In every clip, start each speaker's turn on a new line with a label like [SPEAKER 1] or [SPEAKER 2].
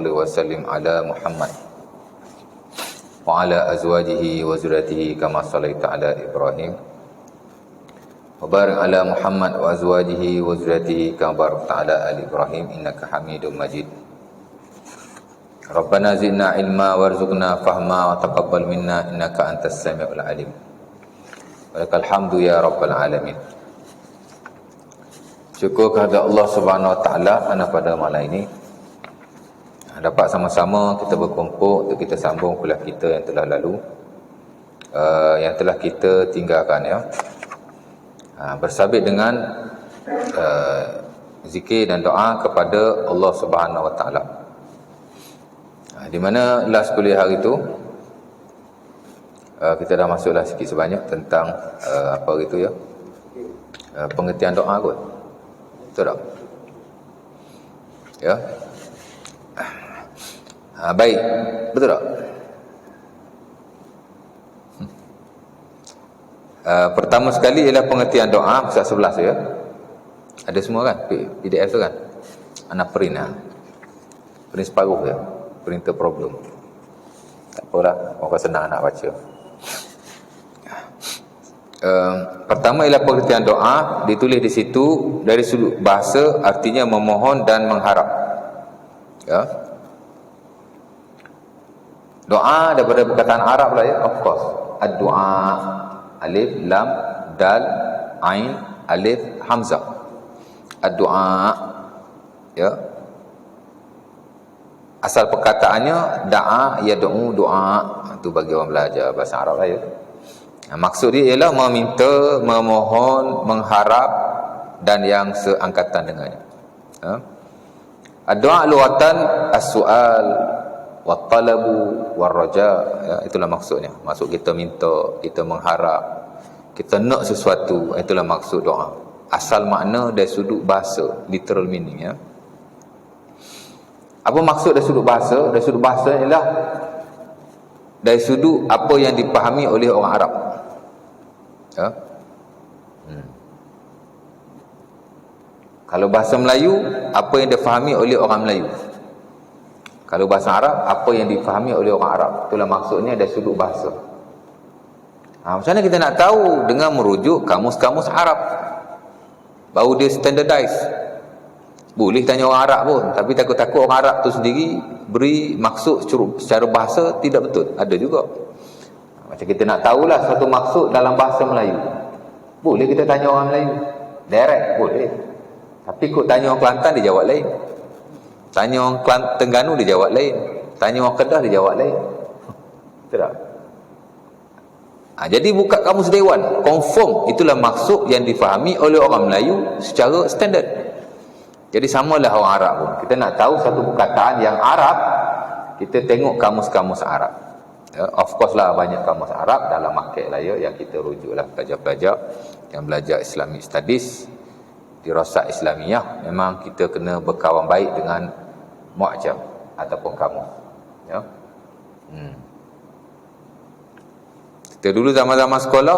[SPEAKER 1] wasallim ala Muhammad wa ala azwajihi wa zurriyyatihi kama shallaita ala Ibrahim wa barik ala Muhammad wa azwajihi wa zurriyyatihi kama barakta ala ali Ibrahim innaka Hamidum Majid. Rabbana zidna ilma warzuqna fahma wa taqabbal minna innaka antas samiul alim. Walakal hamdu ya rabbal alamin. Syukur kepada Allah Subhanahu wa taala kerana pada malam ini dapat sama-sama kita berkumpul untuk kita sambung kuliah kita yang telah lalu, yang telah kita tinggalkan, ya. Bersabit dengan zikir dan doa kepada Allah Subhanahu wa taala. Di mana last kuliah hari itu kita dah masuklah sikit sebanyak tentang apa gitu, ya, pengertian doa kot. Betul tak? Ya. Baik, betul tak? Pertama sekali ialah pengertian doa, pasal 11 ya. Ada semua kan? PDF tu kan? Anak print lah. Print separuh ya. Printer problem. Tak apalah, orang senang nak baca. Pertama ialah pengertian doa, ditulis di situ dari sudut bahasa, artinya memohon dan mengharap. Ya. Doa daripada perkataan Arab lah, ya, of course. Ad-du'a, alif, lam, dal, ain, alif, hamzah. Ad-du'a, ya. Asal perkataannya da'a, yad'u, doa. Itu bagi orang belajar bahasa Arab lah, ya. Maksud dia ialah meminta, memohon, mengharap dan yang seangkatan dengannya. Ha? Ad-du'a lughatan as-su'al wat-talabu war-raja, ya, itulah maksudnya. Maksud kita minta, kita mengharap, kita nak sesuatu, itulah maksud doa. Asal makna dari sudut bahasa, literal meaning, ya. Apa maksud dari sudut bahasa? Dari sudut bahasa ialah dari sudut apa yang dipahami oleh orang Arab. Ya. Kalau bahasa Melayu, apa yang difahami oleh orang Melayu. Kalau bahasa Arab, apa yang difahami oleh orang Arab. Itulah maksudnya dari sudut bahasa. Macam mana kita nak tahu? Dengan merujuk kamus-kamus Arab. Baru dia standardize. Boleh tanya orang Arab pun, tapi takut-takut orang Arab tu sendiri beri maksud secara bahasa tidak betul. Ada juga. Macam kita nak tahulah satu maksud dalam bahasa Melayu. Boleh kita tanya orang Melayu. Direct, boleh. Tapi kau tanya orang Kelantan, dia jawab lain. Tanya orang Terengganu, dia jawab lain. Tanya orang Kedah, dia jawab lain. Betul tak? Jadi buka kamus dewan, confirm itulah maksud yang difahami oleh orang Melayu secara standard. Jadi samalah orang Arab pun. Kita nak tahu satu perkataan yang Arab, kita tengok kamus-kamus Arab. Ya, of course lah banyak kamus Arab dalam market lah, ya, yang kita rujuklah pelajar-pelajar yang belajar Islamic Studies di Rosak Islamiyah. Memang kita kena berkawan baik dengan mu'jam ataupun kamus, ya. Kita dulu zaman-zaman sekolah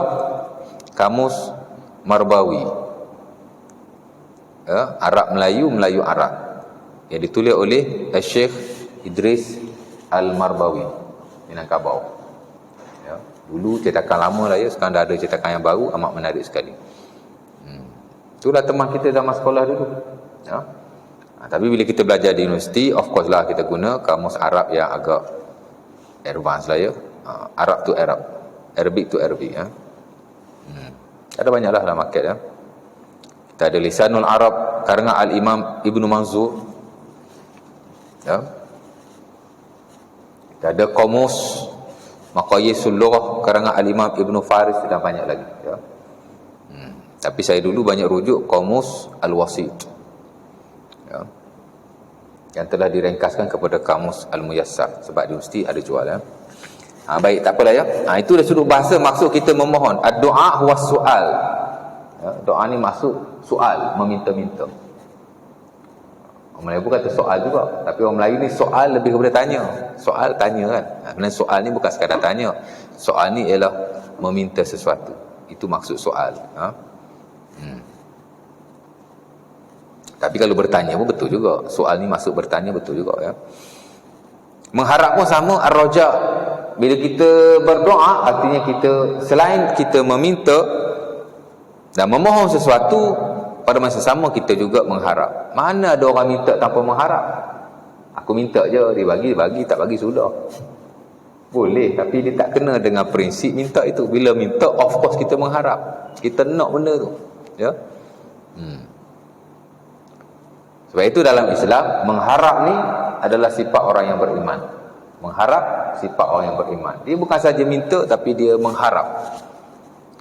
[SPEAKER 1] kamus Marbawi, ya, Arab Melayu, Melayu Arab, yang ditulis oleh Syekh Idris Al-Marbawi Minangkabau. Ya, dulu cetakan lama lah, ya, sekarang dah ada cetakan yang baru, amat menarik sekali. Itulah teman kita zaman sekolah dulu, ya. Tapi bila kita belajar di universiti, of course lah kita guna kamus Arab yang agak advance lah, ya. Arab to Arab, Arabic to Arabic, ya. Ada banyaklah dalam market, ya. Kita ada Lisanul Arab karangan Al-Imam Ibnu Manzur, ya. Kita ada Qamus Maqayisul Lughah karangan Al-Imam Ibnu Faris, dan banyak lagi, ya. Tapi saya dulu banyak rujuk Qamus Al-Wasit, ya, yang telah direngkaskan kepada Qamus Al-Muyassar, sebab di universiti ada jual, ya. Baik, tak apalah, ya. Itu dari sudut bahasa maksud kita memohon. Ad-du'a huwa su'al, ya, doa ni maksud soal, meminta-minta. Orang Melayu pun kata soal juga, tapi orang Melayu ni soal lebih kepada tanya. Soal tanya kan. Kerana soal ni bukan sekadar tanya. Soal ni ialah meminta sesuatu. Itu maksud soal, ha? Tapi kalau bertanya pun betul juga. Soal ni maksud bertanya, betul juga, ya. Mengharap pun sama, ar-raja. Bila kita berdoa, artinya kita selain kita meminta dan memohon sesuatu, pada masa sama kita juga mengharap. Mana ada orang minta tanpa mengharap? Aku minta je, dia bagi, tak bagi sudah. Boleh, tapi dia tak kena dengan prinsip minta itu. Bila minta, of course kita mengharap. Kita nak benda tu. Ya. Sebab itu dalam Islam, mengharap ni adalah sifat orang yang beriman. Mengharap sifat orang yang beriman. Dia bukan saja minta, tapi dia mengharap.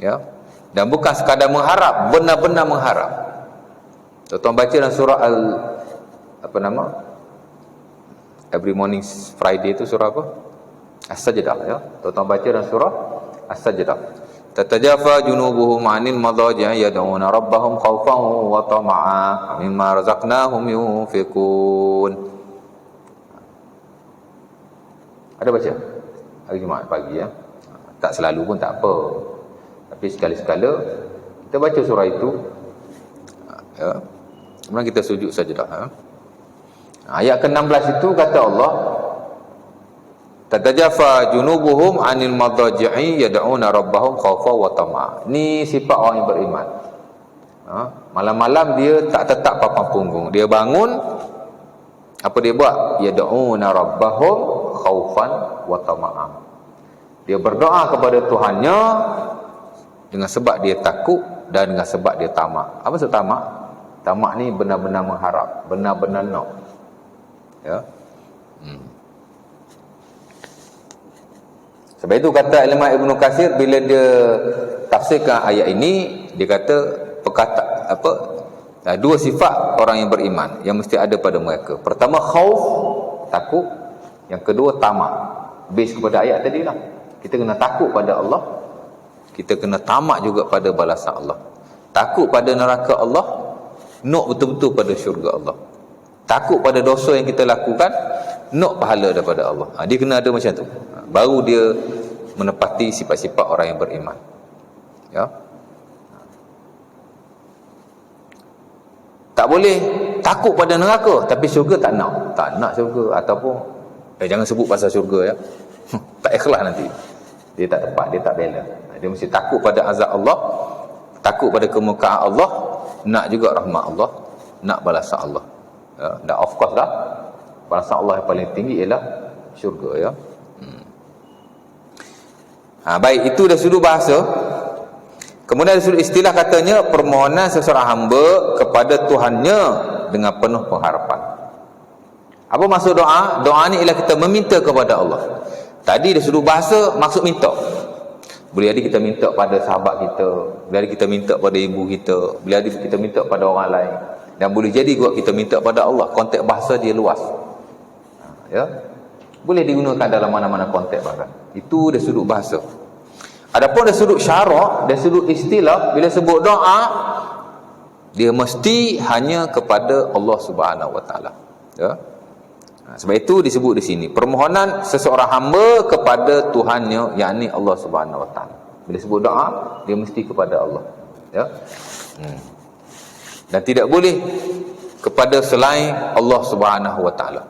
[SPEAKER 1] Ya. Dan bukan sekadar mengharap, benar-benar mengharap. Tuan-tuan baca dalam surah Every Morning Friday itu surah apa? As-Sajdah, ya. Tuan-tuan baca dalam surah As-Sajdah. Tatajafa junubuhum 'anil madaji'i yad'una rabbahum khaufan wa tama'a mimma razaqnahum yunfiqun. Ada baca? Hari Jumaat pagi, ya. Tak selalu pun tak apa. Tapi sekali-sekala kita baca surah itu, ya. Kemudian kita sujud sajdah, ya. Ayat ke-16 itu kata Allah, tatajafa junubuhum 'anil madaji'i yad'una rabbahum khaufa wa tama'a. Ni sifat orang yang beriman. Malam-malam dia tak tetap papan punggung. Dia bangun, apa dia buat? Yad'una rabbahum khaufan wa tama'a. Dia berdoa kepada Tuhannya dengan sebab dia takut dan dengan sebab dia tamak. Apa maksud tamak? Tamak ni benar-benar mengharap, benar-benar nak. Ya. Sebab itu kata Imam Ibn Katsir bila dia tafsirkan ayat ini, dia kata dua sifat orang yang beriman yang mesti ada pada mereka. Pertama khauf, takut. Yang kedua tamak. Base kepada ayat tadi lah. Kita kena takut pada Allah, kita kena tamak juga pada balasan Allah. Takut pada neraka Allah, nak betul-betul pada syurga Allah. Takut pada dosa yang kita lakukan, nak pahala daripada Allah. Dia kena ada macam tu. Baru dia menepati sifat-sifat orang yang beriman. Ya. Tak boleh takut pada neraka tapi syurga tak nak. Tak nak syurga, ataupun jangan sebut pasal syurga, ya. Tak ikhlas nanti. Dia tak tepat, dia tak bela. Dia mesti takut pada azab Allah, takut pada kemurkaan Allah, nak juga rahmat Allah, nak balasan Allah. Ya, dan of course lah, balasan Allah yang paling tinggi ialah syurga, ya. Baik, itu dah sudut bahasa. Kemudian dari sudut istilah katanya, permohonan seseorang hamba kepada Tuhannya dengan penuh pengharapan. Apa maksud doa? Doa ni ialah kita meminta kepada Allah. Tadi dari sudut bahasa, maksud minta. Boleh jadi kita minta pada sahabat kita, boleh jadi kita minta pada ibu kita, boleh jadi kita minta pada orang lain, dan boleh jadi juga kita minta pada Allah. Konteks bahasa dia luas, ya. Boleh digunakan dalam mana-mana konteks bahkan. Itu dari sudut bahasa. Adapun dari sudut syarak, dari sudut istilah, bila sebut doa, dia mesti hanya kepada Allah Subhanahu Wa Taala. Ya. Sebab itu disebut di sini permohonan seseorang hamba kepada Tuhannya, yakni Allah Subhanahu Wa Taala. Bila sebut doa, dia mesti kepada Allah. Ya. Dan tidak boleh kepada selain Allah Subhanahu Wa Taala.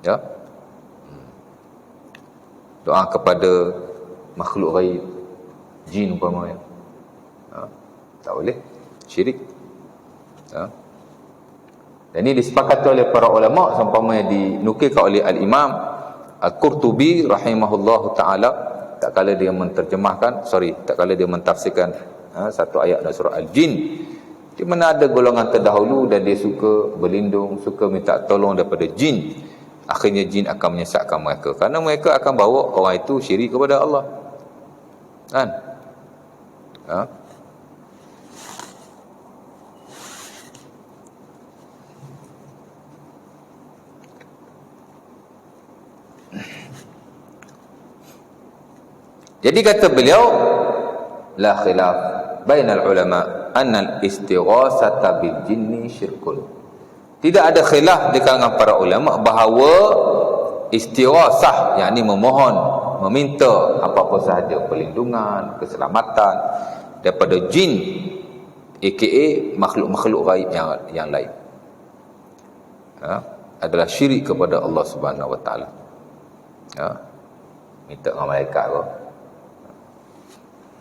[SPEAKER 1] Ya. Doa kepada makhluk ghaib, jin umpamanya, tak boleh, syirik. Ya. Dan ini disepakati oleh para ulama, seumpamanya dinukilkan oleh Al-Imam Al-Qurtubi rahimahullahu ta'ala, tak kala dia mentafsirkan satu ayat dalam surah Al-Jin, di mana ada golongan terdahulu dan dia suka berlindung, suka minta tolong daripada jin. Akhirnya jin akan menyesatkan mereka, kerana mereka akan bawa orang itu syirik kepada Allah, kan? Jadi kata beliau, la khilaf bainal ulama anna al-istighasata bil jinni syirkun. Tidak ada khilaf di kalangan para ulama bahawa istighasah, yakni memohon, meminta apa-apa sahaja perlindungan, keselamatan daripada jin, aka makhluk-makhluk gaib yang lain, adalah syirik kepada Allah Subhanahu Wa Taala. Ya. Minta dengan malaikat ke,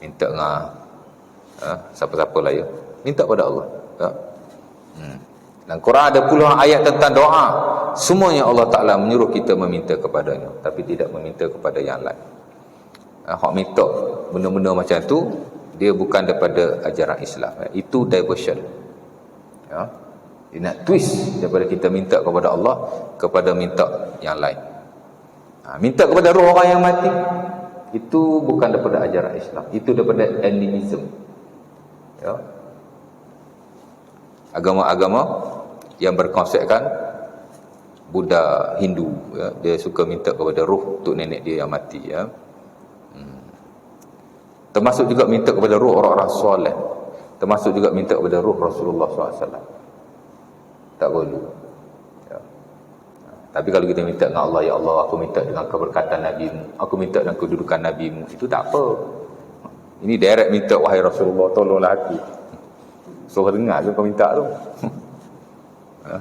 [SPEAKER 1] minta dengan siapa-siapa lah ya, minta pada Allah. Ya. Dan Quran ada puluhan ayat tentang doa. Semuanya Allah Ta'ala menyuruh kita meminta kepadanya, tapi tidak meminta kepada yang lain. Hak minta benda-benda macam tu, dia bukan daripada ajaran Islam. Itu diversion. Ya. Dia nak twist daripada kita minta kepada Allah kepada minta yang lain. Minta kepada roh orang yang mati, itu bukan daripada ajaran Islam. Itu daripada animism. Ya. Agama-agama yang berkonsepkan Buddha, Hindu, ya, dia suka minta kepada roh untuk nenek dia yang mati. Ya. Termasuk juga minta kepada roh orang-orang soleh. Termasuk juga minta kepada roh Rasulullah SAW. Tak perlu. Ya. Tapi kalau kita minta dengan Allah, ya Allah, aku minta dengan keberkatan Nabi-Mu, aku minta dengan kedudukan Nabi-Mu, itu tak apa. Ini direct minta, wahai Rasulullah, tolonglah aku. So dengar je kau minta tu. Ha?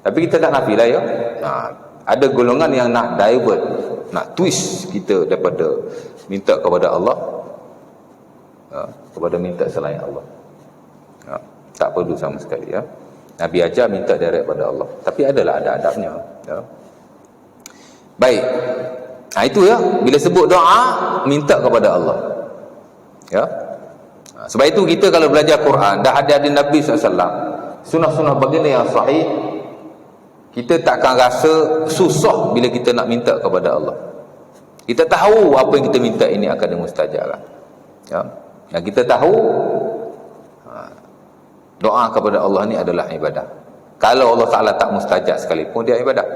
[SPEAKER 1] Tapi kita tak nafilah ya. Ada golongan yang nak divert, nak twist kita daripada minta kepada Allah kepada minta selain Allah. Tak perlu sama sekali ya. Nabi ajar minta direct pada Allah. Tapi adalah ada adabnya ya. Baik. Itu ya, bila sebut doa minta kepada Allah. Ya. Sebab itu kita kalau belajar Quran, dah ada Nabi SAW, sunnah-sunnah baginda yang sahih, kita takkan rasa susah bila kita nak minta kepada Allah. Kita tahu apa yang kita minta ini akan dimustajabkan. Ya. Dan kita tahu doa kepada Allah ni adalah ibadah. Kalau Allah Ta'ala tak mustajab sekalipun, dia ibadah.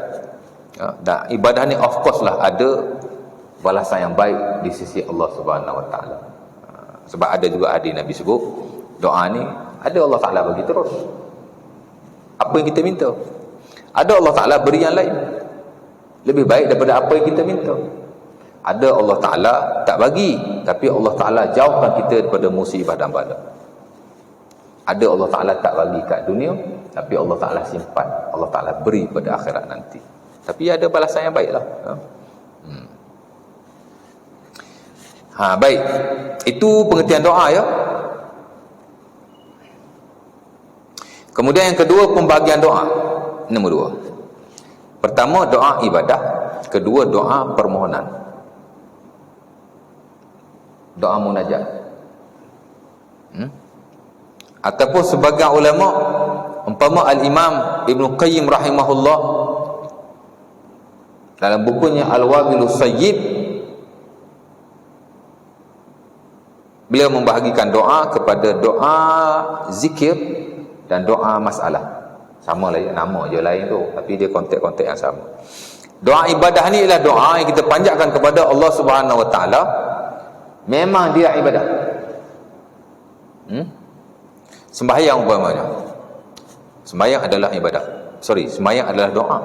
[SPEAKER 1] Ya. Dan ibadah ni of course lah ada balasan yang baik di sisi Allah Subhanahu Wa Ta'ala. Sebab ada juga hadis Nabi sebut, doa ni ada Allah Ta'ala bagi terus apa yang kita minta. Ada Allah Ta'ala beri yang lain lebih baik daripada apa yang kita minta. Ada Allah Ta'ala tak bagi, tapi Allah Ta'ala jauhkan kita daripada musibah dan bala. Ada Allah Ta'ala tak bagi kat dunia, tapi Allah Ta'ala simpan, Allah Ta'ala beri pada akhirat nanti. Tapi ada balasan yang baiklah. Baik. Itu pengertian doa ya. Kemudian yang kedua, pembahagian doa. Nombor 2. Pertama, doa ibadah. Kedua, doa permohonan. Doa munajat. Ataupun sebagian ulama, umpama Al-Imam Ibn Qayyim rahimahullah dalam bukunya Al-Wabilus Sayyib, beliau membahagikan doa kepada doa zikir dan doa masalah. Sama lah ya, nama je lain tu, tapi dia konteks-konteks yang sama. Doa ibadah ni ialah doa yang kita panjatkan kepada Allah Subhanahu Wa Ta'ala. Memang dia ibadah. Sembahyang umpamanya, sembahyang adalah ibadah. Sembahyang adalah doa.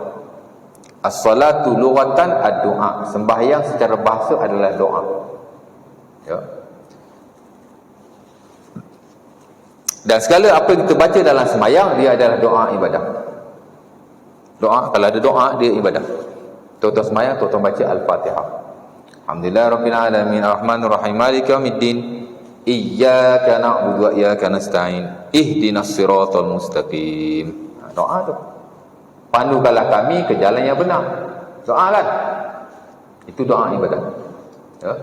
[SPEAKER 1] As-salatu lughatan ad-du'a. Sembahyang secara bahasa adalah doa. Ya. Dan segala apa yang kita baca dalam sembahyang, dia adalah doa ibadah. Doa, kalau ada doa, dia ibadah. Tuan-tuan sembahyang, tuan-tuan baca Al-Fatihah. Alhamdulillah Rabbil Alamin, Ar-Rahmanir Rahim, Maliki Yaumiddin, Iyyaka na'budu wa iyyaka nasta'in, Ihdinas siratal mustaqim. Doa tu. Pandukanlah kami ke jalan yang benar. Doa kan? Itu doa ibadah. Ya.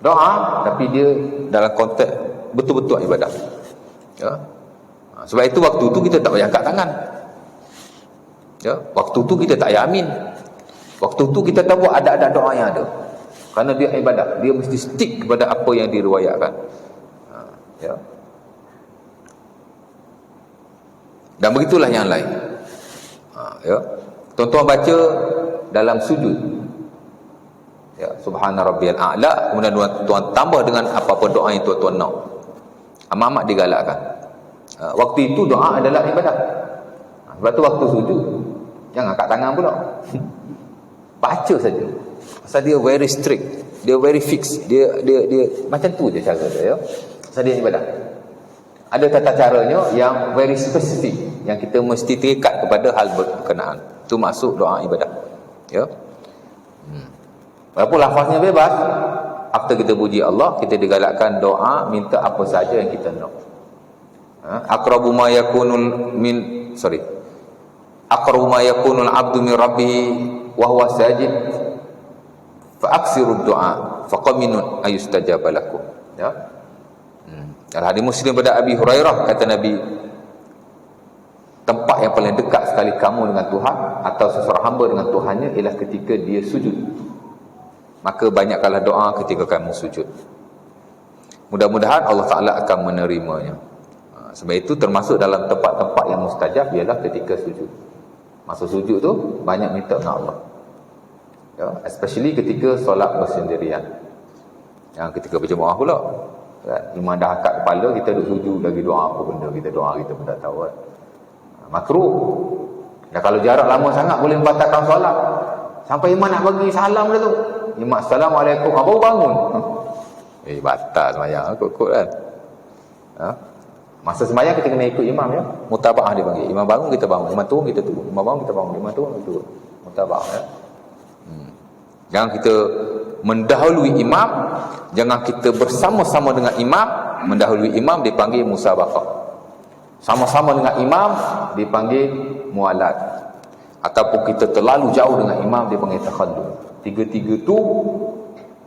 [SPEAKER 1] Doa, tapi dia dalam konteks betul-betul ibadah. Ya. Sebab itu waktu tu kita tak payah angkat tangan. Ya. Waktu tu kita tak payah amin. Waktu tu kita tahu ada doa yang ada. Kerana dia ibadah, dia mesti stick kepada apa yang diriwayatkan. Ya. Dan begitulah yang lain. Ya. Tuan-tuan baca dalam sujud. Ya, subhana rabbiyal a'la, kemudian tuan tambah dengan apa-apa doa yang tuan-tuan nak. Amat-amat digalakkan. Waktu itu doa adalah ibadah. Sebab tu waktu sujud jangan angkat tangan pula. Baca saja. Pasal dia very strict, dia very fix, dia macam tu je cara dia ya. Pasal dia ibadah. Ada tata caranya yang very specific, yang kita mesti terikat kepada hal berkenaan. Itu maksud doa ibadah. Ya. Walaupun lafaznya bebas, after kita puji Allah, kita digalakkan doa minta apa saja yang kita nak. Aqrabu ma yakunul abdu min rabbih wa huwa sajid fa aksiru du'a fa qaminun ayustajaba lakum. Ya. Hadis Muslim pada Abi Hurairah, kata Nabi, tempat yang paling dekat sekali kamu dengan Tuhan atau seseorang hamba dengan Tuhannya ialah ketika dia sujud. Maka banyakkanlah doa ketika kamu sujud. Mudah-mudahan Allah Ta'ala akan menerimanya. Sebab itu termasuk dalam tempat-tempat yang mustajab ialah ketika sujud. Masa sujud tu banyak minta dengan Allah. Ya, especially ketika solat bersendirian. Yang ketika berjemaah pula. Kan? Imam dah angkat kepala, kita duduk sujud lagi doa apa benda. Kita doa kita pun tak tahu kan. Makruh. Dan kalau jarak lama sangat boleh membatalkan solat. Sampai imam nak bagi salam dah tu. Imam Assalamualaikum, baru bangun. Batal semayang kot kan. Masa semayang kita kena ikut imam ya. Mutabaah dia panggil. Imam bangun kita bangun, imam turun kita turun. Imam bangun kita bangun, imam turun kita turun. Mutabaah ya. Jangan kita mendahului imam, jangan kita bersama-sama dengan imam. Mendahului imam dipanggil musabaqah. Sama-sama dengan imam dipanggil mualat. Ataupun kita terlalu jauh dengan imam dipanggil takhallum. Tiga-tiga tu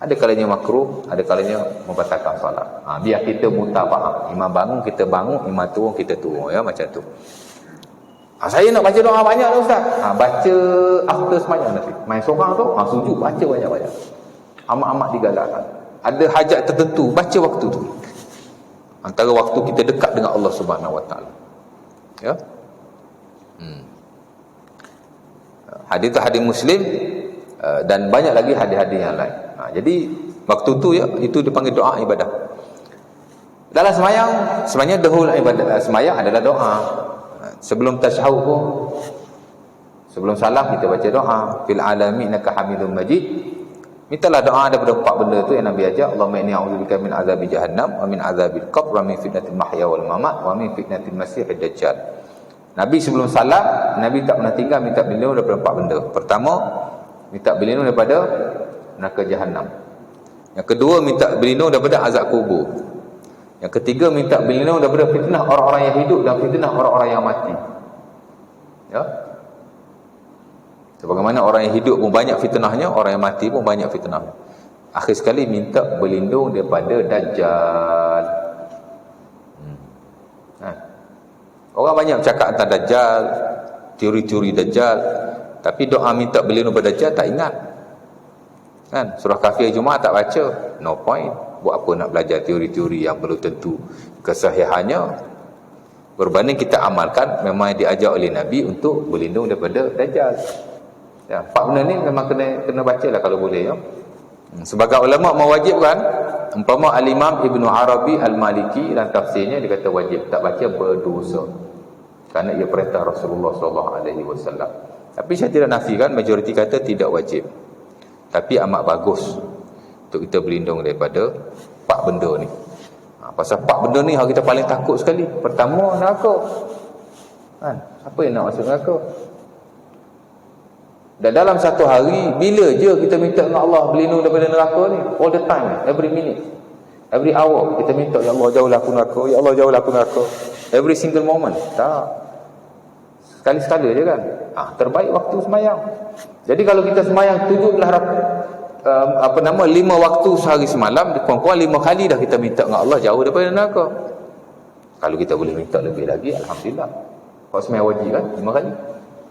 [SPEAKER 1] ada kalanya makruh, ada kalanya membatalkan solat. Biar kita mutabaah. Imam bangun kita bangun, imam turun kita turun ya, macam tu. Saya nak baca doa banyak dah ustaz. Baca after semayang nanti. Main seorang tu, sujud baca banyak-banyak. Amat-amat digalakkan. Ada hajat tertentu, baca waktu tu. Antara waktu kita dekat dengan Allah Subhanahu Wa Taala. Ya. Hadis tu hadis Muslim dan banyak lagi hadis-hadis yang lain. Jadi waktu tu ya, itu dipanggil doa ibadah. Dalam semayang, sebenarnya dahulu ibadah semayang adalah doa. Sebelum tasyahud pun, sebelum salam kita baca doa. Fil alamin innaka hamidum majid. Mintalah doa daripada 4 benda tu yang Nabi ajar. Allahumma inni a'udzubika min azabi jahannam wa min azabil qabr wa min fitnatil mahya wal mamat wa min fitnatil masiihid dajjal. Nabi sebelum salam, Nabi tak pernah tinggal minta berlindung daripada 4 benda. Pertama, minta berlindung daripada neraka jahanam. Yang kedua, minta berlindung daripada azab kubur. Yang ketiga, minta berlindung daripada fitnah orang-orang yang hidup dan fitnah orang-orang yang mati. Ya. Sebagaimana orang yang hidup pun banyak fitnahnya, orang yang mati pun banyak fitnahnya. Akhir sekali minta berlindung daripada Dajjal. Orang banyak bercakap tentang Dajjal, teori-teori Dajjal, tapi doa minta berlindung daripada Dajjal tak ingat. Kan? Surah Kafir Jumaat tak baca, no point. Buat apa nak belajar teori-teori yang belum tentu kesahihannya. Berbanding kita amalkan memang diajar oleh Nabi untuk berlindung daripada Dajjal. Ya, 4 benda ni memang kena baca lah kalau boleh ya. Sebagai ulama mewajibkan, umpama Al-Imam Ibnu Arabi Al-Maliki dalam tafsirnya dia kata wajib, tak baca berdosa. Kerana ia perintah Rasulullah SAW. Tapi saya tidak nafikan, majoriti kata tidak wajib. Tapi amat bagus untuk kita berlindung daripada 4 benda ni. Pasal 4 benda ni hal kita paling takut sekali. Pertama, neraka. Kan? Apa yang nak masuk neraka? Dan dalam satu hari, bila je kita minta dengan Allah berlindung daripada neraka ni? All the time, every minute, every hour kita minta, ya Allah jauhlah aku neraka, ya Allah jauhlah aku neraka. Every single moment. Tak. Sekali-sekala je kan. Terbaik waktu semayang. Jadi kalau kita semayang 5 waktu sehari semalam, kurang-kurang 5 kali dah kita minta dengan Allah jauh daripada neraka. Kalau kita boleh minta lebih lagi, alhamdulillah. Kalau semayang wajib kan 5 kali.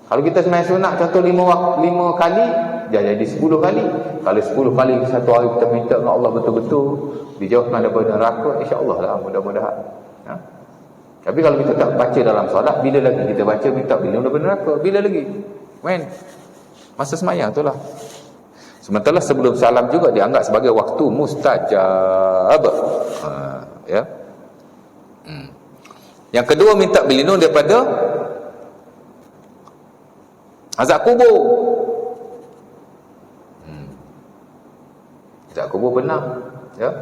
[SPEAKER 1] Kalau kita semayang sunat contoh 5 kali, jadi 10 kali. Kalau 10 kali satu hari kita minta dengan Allah betul-betul dijauhkan daripada neraka, insya-Allah lah, mudah-mudahan. Tapi kalau kita tak baca dalam solat, bila lagi kita baca minta berlindung daripada neraka? Bila lagi? When? Masa semayang tu lah. Sementara sebelum salam juga dianggap sebagai waktu mustajab. Ya. Yang kedua, minta berlindung daripada azab kubur. Azab kubur benar. Ya.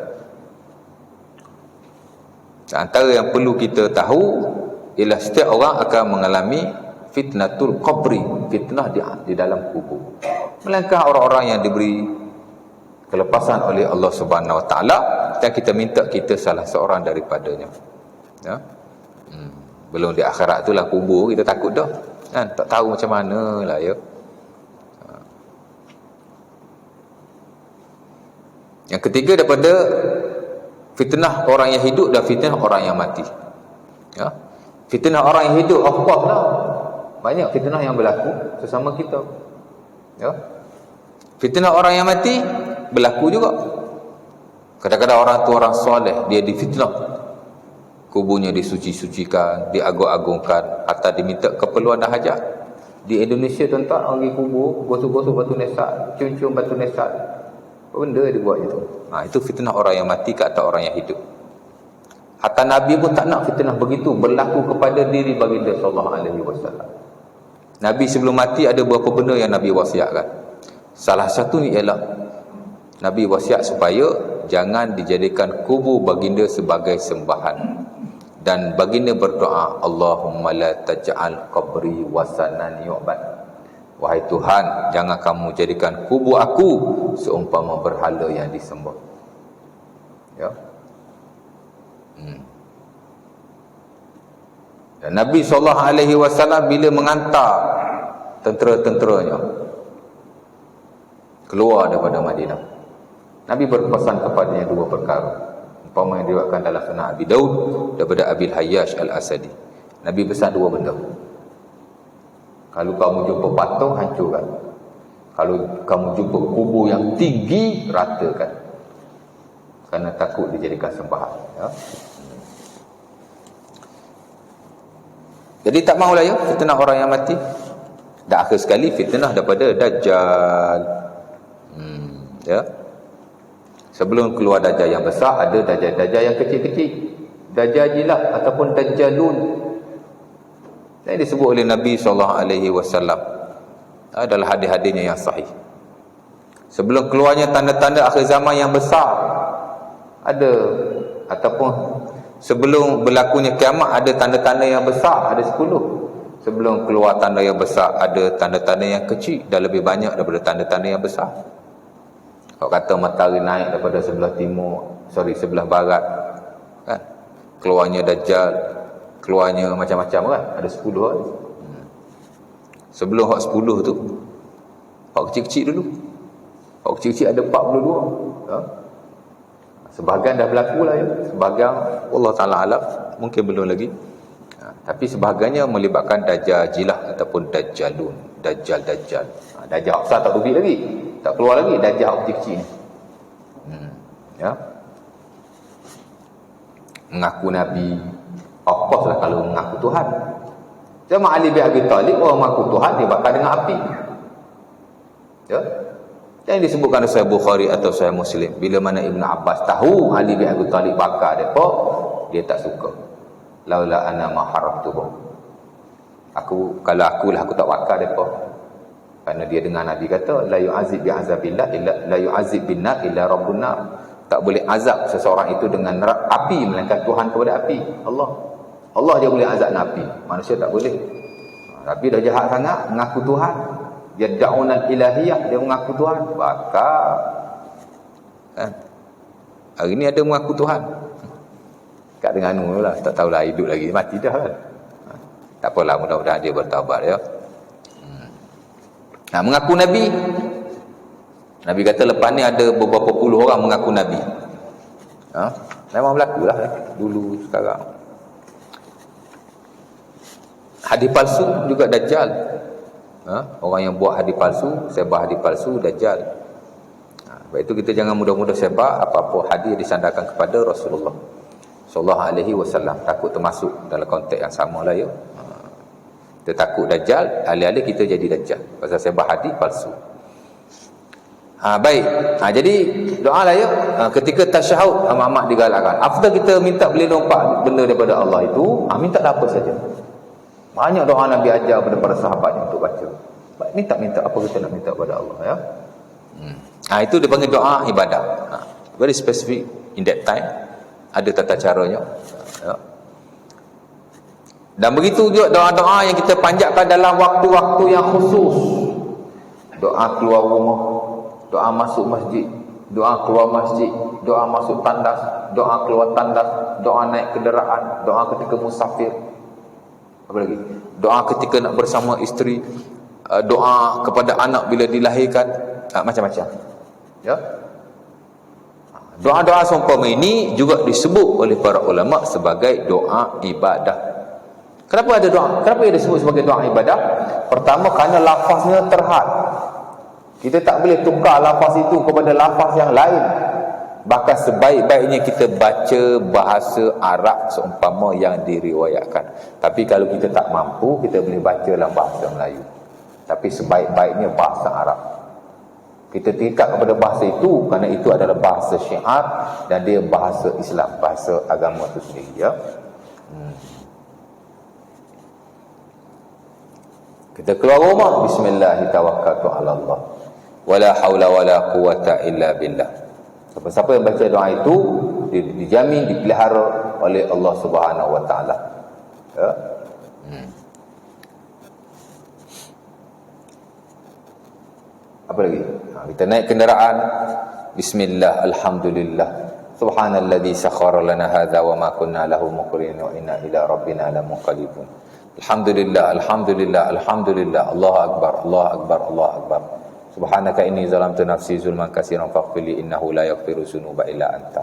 [SPEAKER 1] Antara yang perlu kita tahu ialah setiap orang akan mengalami fitnatul qabri, fitnah di dalam kubur. melainkan orang-orang yang diberi kelepasan oleh Allah Subhanahu Wa Taala, dan kita minta kita salah seorang daripadanya. Ya. Belum di akhirat itulah kubur, kita takut dah. Kan tak tahu macam mana lah ya. Yang ketiga daripada fitnah orang yang hidup dan fitnah orang yang mati. Ya. Fitnah orang yang hidup, of course lah. Banyak fitnah yang berlaku sesama kita. Ya. Fitnah orang yang mati berlaku juga. Kadang-kadang orang tu orang soleh, dia difitnah. Kuburnya disuci-sucikan, diagung-agungkan, atau diminta keperluan dan hajat. Di Indonesia tuan-tuan, orang pergi kubur, gosok-gosok batu nesat, cium-cium batu nesat. Apa benda dia buat itu? Itu fitnah orang yang mati ke atas orang yang hidup. Hatta Nabi pun tak nak fitnah begitu berlaku kepada diri baginda sallallahu alaihi wasallam. Nabi sebelum mati ada beberapa benda yang Nabi wasiatkan. Salah satunya ialah Nabi wasiat supaya jangan dijadikan kubur baginda sebagai sembahan. Dan baginda berdoa, Allahumma la taj'al qabri wasanan yu'bad. Wahai Tuhan, jangan kamu jadikan kubur aku seumpama berhala yang disembah. Ya. Dan Nabi SAW bila mengantar tentera-tenteranya keluar daripada Madinah, Nabi berpesan kepadanya dua perkara. Umpama yang diriwayatkan dalam Sunan Abi Daud daripada Abil Hayyash Al-Asadi. Nabi pesan dua benda. Kalau kamu jumpa patung, hancurkan. Kalau kamu jumpa kubur yang tinggi, ratakan. Kerana takut dijadikan sembahan. Ya. Jadi tak maulah ya fitnah orang yang mati. Dan akhir sekali fitnah daripada Dajjal. Ya. Sebelum keluar Dajjal yang besar, ada Dajjal yang kecil-kecil. Dajjal jilah ataupun Dajjalun. Ini disebut oleh Nabi SAW adalah hadis-hadisnya yang sahih. Sebelum keluarnya tanda-tanda akhir zaman yang besar, ada, ataupun sebelum berlakunya kiamat ada tanda-tanda yang besar, ada 10. Sebelum keluar tanda yang besar, ada tanda-tanda yang kecil dan lebih banyak daripada tanda-tanda yang besar. Kalau kata matahari naik daripada sebelah barat, kan? Keluarnya Dajjal, keluarnya macam-macam kan, ada 10 kan. Sebelum hak 10 tu, hak kecil-kecil dulu. Hak kecil-kecil ada 42. Ya? Sebahagian dah berlaku lah ya. Sebahagian Allah Ta'ala alam, mungkin belum lagi. Tapi sebahagiannya melibatkan Dajjal jilah ataupun Dajjalun. Dajjal. Dajjal besar tak rubik lagi, tak keluar lagi. Dajjal kecil ni. Ya. Mengaku Nabi. Of course lah kalau mengaku Tuhan. Cuma Ali bin Abi Talib, orang mengaku Tuhan, dia bakar dengan api. Ya. Yang disebutkan oleh Sahih Bukhari atau Sahih Muslim, bila mana Ibn Abbas tahu Ali bin Abi Talib bakar depa, dia tak suka. Laula ana ma haramtuhum. Kalau akulah aku tak bakar depa. Kerana dia dengar Nabi kata la yu'azib bi azabillah illa la yu'azib bin nar illa rabbun nar. Tak boleh azab seseorang itu dengan api melainkan Tuhan kepada api. Allah dia boleh azab api, manusia tak boleh. Nabi dah jahat sangat mengaku Tuhan. Dia da'unal ilahiyah, dia mengaku Tuhan, bakar. Kan? Hari ni ada mengaku Tuhan. Kat Terengganu lah, tak tahulah hidup lagi, mati dah kan. Tak apalah, mudah-mudahan dia bertaubat ya. Mengaku Nabi. Nabi kata lepas ni ada beberapa puluh orang mengaku Nabi. Memang berlaku lah dulu sekarang. Hadis palsu juga Dajjal. Orang yang buat hadis palsu, sebar hadis palsu, Dajjal. Sebab itu kita jangan mudah-mudah sebar apa-apa hadis disandarkan kepada Rasulullah sallallahu alaihi wasallam. Takut termasuk dalam konteks yang sama lah ya. Kita takut Dajjal, alih-alih kita jadi Dajjal pasal sebar hadis palsu. Baik. Jadi doa lah ya. Ketika tasyahud, amat-amat digalakkan. After kita minta berlindung benda daripada Allah itu, minta apa saja. Banyak doa Nabi ajar kepada para sahabatnya untuk baca. Minta apa kita nak minta kepada Allah ya. Itu dipanggil doa ibadah. Very specific in that time. Ada tata caranya. Ya. Dan begitu juga doa-doa yang kita panjatkan dalam waktu-waktu yang khusus. doa keluar rumah, doa masuk masjid, doa keluar masjid, doa masuk tandas, doa keluar tandas, doa naik kenderaan, doa ketika musafir. Apa lagi? Doa ketika nak bersama isteri, doa kepada anak bila dilahirkan, macam-macam. Ya. Doa-doa seumpama ini juga disebut oleh para ulama sebagai doa ibadah. Kenapa ada doa? Kenapa ia disebut sebagai doa ibadah? Pertama, kerana lafaznya terhad. Kita tak boleh tukar lafaz itu kepada lafaz yang lain. Bahkan sebaik-baiknya kita baca bahasa Arab seumpama yang diriwayatkan. Tapi kalau kita tak mampu, kita boleh baca dalam bahasa Melayu. Tapi sebaik-baiknya bahasa Arab. Kita terikat kepada bahasa itu kerana itu adalah bahasa syiar dan dia bahasa Islam, bahasa agama itu sendiri, ya. Kita keluar rumah, bismillahirrahmanirrahim. Wala haula wala quwata illa billah. Siapa-siapa yang baca doa itu dijamin dipelihara oleh Allah Subhanahu wa taala. Ya. Apa lagi? Kita naik kenderaan, bismillah, alhamdulillah, subhanalladzi sakhkhara lana hadza wa ma kunna lahu muqrinin wa inna ila rabbina lamunqalibun. Alhamdulillah, alhamdulillah, alhamdulillah, Allahu akbar, Allahu akbar, Allahu akbar. Subhanaka inni zalamtu nafsi zulman katsiran faghfir li innahu la yaghfiru dzunuba illa anta.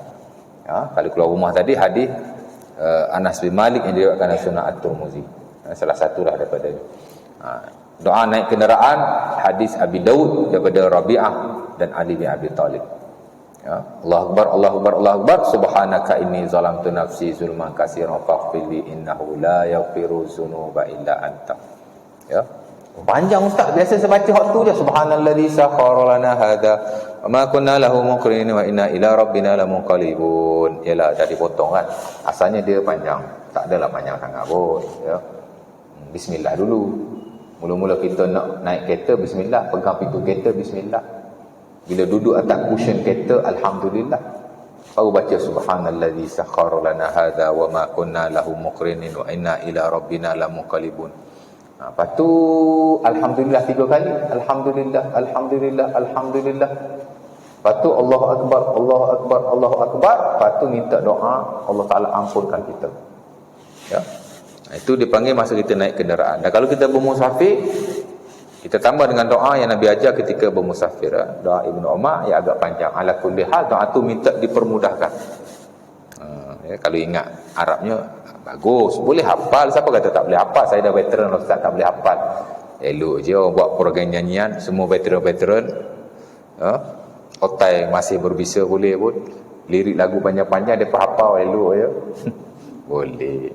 [SPEAKER 1] Ya, kalau keluar rumah tadi hadis Anas bin Malik yang diriwayatkan oleh Sunan At-Tirmizi. Salah satulah daripada ini. Doa naik kenderaan, hadis Abi Daud daripada Rabi'ah dan Ali bin Abi Talib. Ya, Allahu akbar, Allahu akbar, Allahu akbar, subhanaka inni zalamtu nafsi zulman katsiran faghfir li innahu la yaghfiru dzunuba illa anta. Ya. Panjang ustaz, biasa saya baca waktu je, subhanalladzi sakhkhara lana hadza wa ma kunna lahu muqrinin wa inna ila rabbina lamunqalibun. Yalah, dah dipotong kan. Asalnya dia panjang, tak adalah panjang sangat pun, ya. Bismillah dulu. Mula-mula kita nak naik kereta, bismillah. Pegang pintu kereta, bismillah. Bila duduk atas cushion kereta, alhamdulillah. Baru baca subhanalladzi sakhkhara lana hadza wa ma kunna lahu muqrinin wa inna ila rabbina lamunqalibun. Lepas tu alhamdulillah 3 kali. Alhamdulillah, alhamdulillah, alhamdulillah. Lepas tu Allahu akbar, Allahu akbar, Allahu akbar. Lepas tu minta doa Allah Taala ampunkan kita. Ya. Itu dipanggil masa kita naik kenderaan. Dan kalau kita bermusafir, kita tambah dengan doa yang Nabi ajar ketika bermusafir. Doa Ibnu Umar yang agak panjang. Ala kulli hal, doa tu minta dipermudahkan. Ya, kalau ingat Arabnya bagus, boleh hafal. Siapa kata tak boleh hafal? Saya dah veteran ustaz, tak boleh hafal. Elok je orang buat program nyanyian, semua veteran-veteran. Ya, otai masih berbisa boleh pun. Lirik lagu panjang-panjang dia hafal, elok je. Boleh.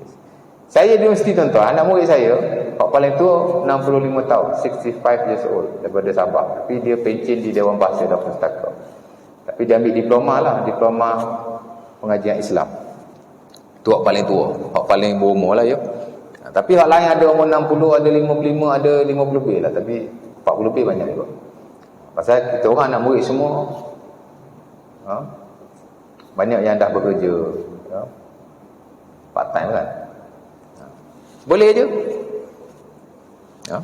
[SPEAKER 1] Saya di universiti tuan-tuan, anak murid saya, Pak paling tua 65 tahun, 65 years old, daripada Sabah. Tapi dia pencen di Dewan Bahasa dan Pustaka. Tapi dia ambil diploma lah, diploma pengajian Islam. Tu Pak paling tua, Pak paling berumur lah ya. Tapi hak lain ada umur 60, ada 55, ada 50 lebih lah. Tapi 40 lebih banyak juga. Pasal kita orang anak murid semua, banyak yang dah bekerja, ya, part time kan. Boleh je. Ya.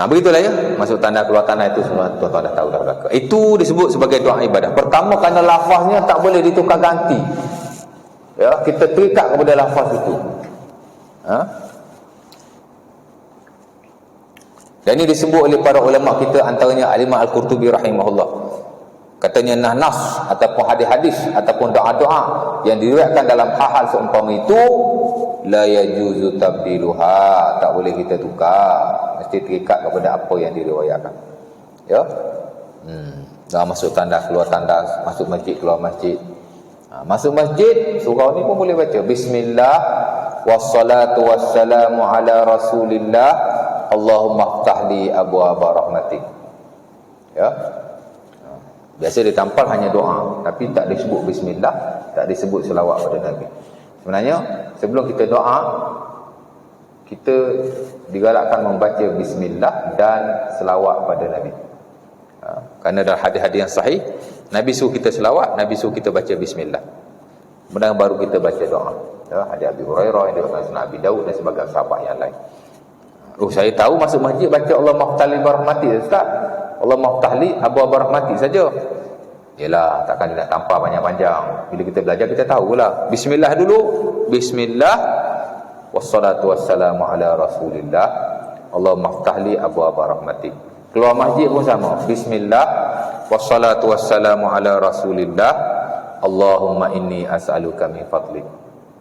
[SPEAKER 1] Begitulah ya. Masuk tanda keluar tanda itu semua tuan-tuan dah tahu dah belaka. Itu disebut sebagai doa ibadah. Pertama kerana lafaznya tak boleh ditukar ganti. Ya, kita terikat kepada lafaz itu. Dan ini disebut oleh para ulama kita, antaranya Al-Imam Al-Qurtubi rahimahullah. Katanya nas ataupun hadis-hadis ataupun doa-doa yang diriwayatkan dalam hal-hal seumpama itu la yajuzu tabdiluha, tak boleh kita tukar, mesti terikat kepada apa yang diriwayatkan. Ya. Dah masuk tandas, keluar tandas, masuk masjid, keluar masjid. Masuk masjid, surau ni pun boleh baca bismillah wassalatu wassalamu ala rasulillah Allahumma ftahli abwaaba rahmatik. Ya. Biasa ditampal hanya doa, tapi tak disebut bismillah, tak disebut selawat pada Nabi. Sebenarnya sebelum kita doa, kita digalakkan membaca bismillah dan selawat pada Nabi. Kerana dalam hadis-hadis yang sahih, Nabi suruh kita selawat, Nabi suruh kita baca bismillah. Kemudian baru kita baca doa. Ya, hadis Abi Hurairah yang diriwayatkan oleh Nabi Daud dan sebagian sahabat yang lain. Oh, saya tahu masuk masjid baca Allah maftahli barahmati, Ustaz. Allah maftahli abwaab rahmati saja. Yalah, takkan dia nak tampar panjang-panjang. Bila kita belajar kita tahulah. Bismillah dulu. Bismillah wassalatu wassalamu ala Rasulillah. Allah maftahli abwaab rahmati. Keluar masjid pun sama. Bismillah wassalatu wassalamu ala Rasulillah. Allahumma inni as'aluka min fadlik.